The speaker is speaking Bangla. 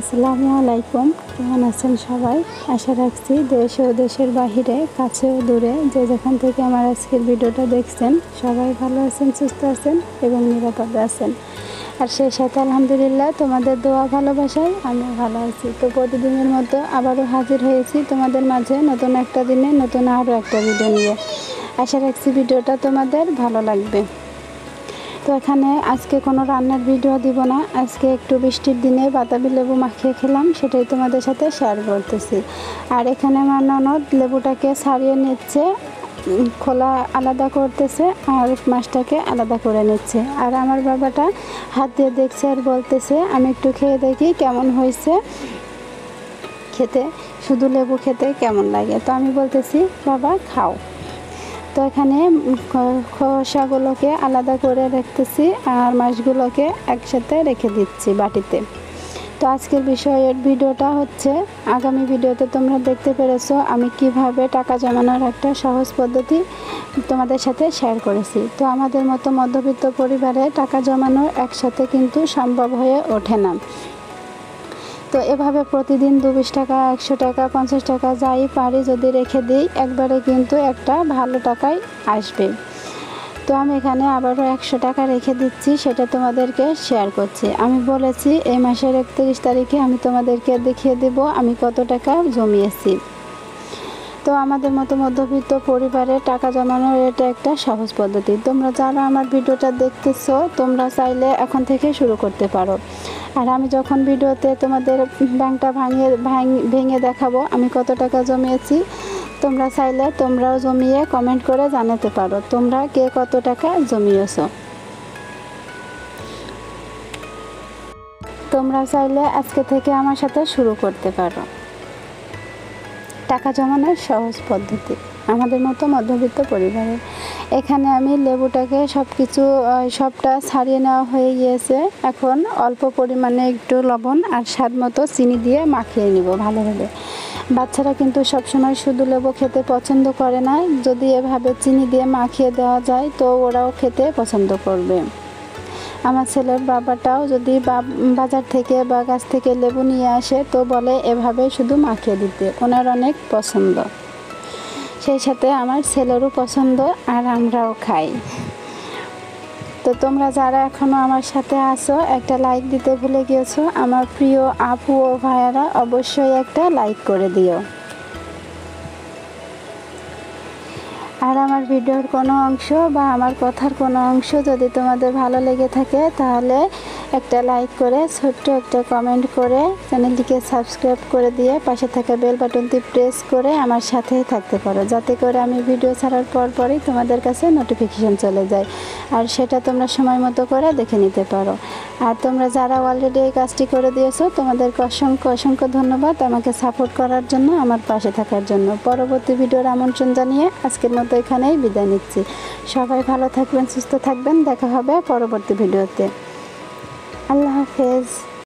আসসালামু আলাইকুম, কেমন আছেন সবাই? আশা রাখছি দেশ ও দেশের বাহিরে, কাছে ও দূরে যে যেখান থেকে আমার আজকের ভিডিওটা দেখছেন সবাই ভালো আছেন, সুস্থ আছেন এবং নিরাপদে আছেন। আর সেই সাথে আলহামদুলিল্লাহ তোমাদের দোয়া ভালোবাসায় আমি ভালো আছি। তো প্রতিদিনের মতো আবারও হাজির হয়েছি তোমাদের মাঝে নতুন একটা দিনে নতুন আরও একটা ভিডিও নিয়ে। আশা রাখছি ভিডিওটা তোমাদের ভালো লাগবে। তো এখানে আজকে কোনো রান্নার ভিডিও দিব না, আজকে একটু বৃষ্টির দিনে বাতাবি লেবু মাখিয়ে খেলাম, সেটাই তোমাদের সাথে শেয়ার করতেছি। আর এখানে আমার ননদ লেবুটাকে ছাড়িয়ে নিচ্ছে, খোলা আলাদা করতেছে আর মাছটাকে আলাদা করে নিচ্ছে। আর আমার বাবাটা হাত দিয়ে দেখছে আর বলতেছে আমি একটু খেয়ে দেখি কেমন হয়েছে খেতে, শুধু লেবু খেতে কেমন লাগে। তো আমি বলতেছি বাবা খাও। তো এখানে খোসাগুলোকে আলাদা করে রাখতেছি আর মাছগুলোকে একসাথে রেখে দিচ্ছি বাটিতে। তো আজকের বিষয়ের ভিডিওটা হচ্ছে, আগামী ভিডিওতে তোমরা দেখতে পেরেছো আমি কিভাবে টাকা জমানোর একটা সহজ পদ্ধতি তোমাদের সাথে শেয়ার করেছি। তো আমাদের মতো মধ্যবিত্ত পরিবারে টাকা জমানো একসাথে কিন্তু সম্ভব হয়ে ওঠে না। তো এভাবে প্রতিদিন ২০ টাকা, ১০০ টাকা, ৫০ টাকা যাই পারি যদি রেখে দিই, একবারে কিন্তু একটা ভালো টাকাই আসবে। তো আমি এখানে আবারও ১০০ টাকা রেখে দিচ্ছি, সেটা তোমাদেরকে শেয়ার করছি। আমি বলেছি এই মাসের ৩১ তারিখে আমি তোমাদেরকে দেখিয়ে দেব আমি কত টাকা জমিয়েছি। তো আমাদের মতো মধ্যবিত্ত পরিবারে টাকা জমানোর এটা একটা সহজ পদ্ধতি। তোমরা যারা আমার ভিডিওটা দেখতেছো তোমরা চাইলে এখন থেকে শুরু করতে পারো। আর আমি যখন ভিডিওতে তোমাদের ব্যাংকটা ভেঙে দেখাবো আমি কত টাকা জমিয়েছি, তোমরা চাইলে তোমরাও জমিয়ে কমেন্ট করে জানাতে পারো তোমরা কে কত টাকা জমিয়েছো। তোমরা চাইলে আজকে থেকে আমার সাথে শুরু করতে পারো। টাকা জমানোর সহজ পদ্ধতি আমাদের মতো মধ্যবিত্ত পরিবারে। এখানে আমি লেবুটাকে সবটা ছাড়িয়ে নেওয়া হয়ে গিয়েছে। এখন অল্প পরিমাণে একটু লবণ আর স্বাদ মতো চিনি দিয়ে মাখিয়ে নিব ভালোভাবে। বাচ্চারা কিন্তু সবসময় শুধু লেবু খেতে পছন্দ করে না, যদি এভাবে চিনি দিয়ে মাখিয়ে দেওয়া যায় তো ওরাও খেতে পছন্দ করবে। আমার ছেলের বাবাটাও যদি বাজার থেকে বা গাছ থেকে লেবু নিয়ে আসে তো বলে এভাবে শুধু মাখিয়ে দিতে, ওনার অনেক পছন্দ। সেই সাথে আমার ছেলেরও পছন্দ আর আমরাও খাই। তো তোমরা যারা এখনও আমার সাথে আছো একটা লাইক দিতে ভুলে গিয়েছো, আমার প্রিয় আপু ও ভাইয়ারা অবশ্যই একটা লাইক করে দিও। আর আমার ভিডিওর কোনো অংশ বা আমার কথার কোনো অংশ যদি তোমাদের ভালো লেগে থাকে তাহলে একটা লাইক করে ছোট্ট একটা কমেন্ট করে চ্যানেলটিকে সাবস্ক্রাইব করে দিয়ে পাশে থাকা বেল বাটনটি প্রেস করে আমার সাথেই থাকতে পারো, যাতে করে আমি ভিডিও ছাড়ার পরই তোমাদের কাছে নোটিফিকেশন চলে যায় আর সেটা তোমরা সময় মতো করে দেখে নিতে পারো। আর তোমরা যারা অলরেডি এই কাজটি করে দিয়েছো তোমাদেরকে অসংখ্য অসংখ্য ধন্যবাদ আমাকে সাপোর্ট করার জন্য, আমার পাশে থাকার জন্য। পরবর্তী ভিডিওর আমন্ত্রণ জানিয়ে আজকের মতো এখানেই বিদায় নিচ্ছি। সবাই ভালো থাকবেন, সুস্থ থাকবেন, দেখা হবে পরবর্তী ভিডিওতে। আল্লাহ হাফেজ।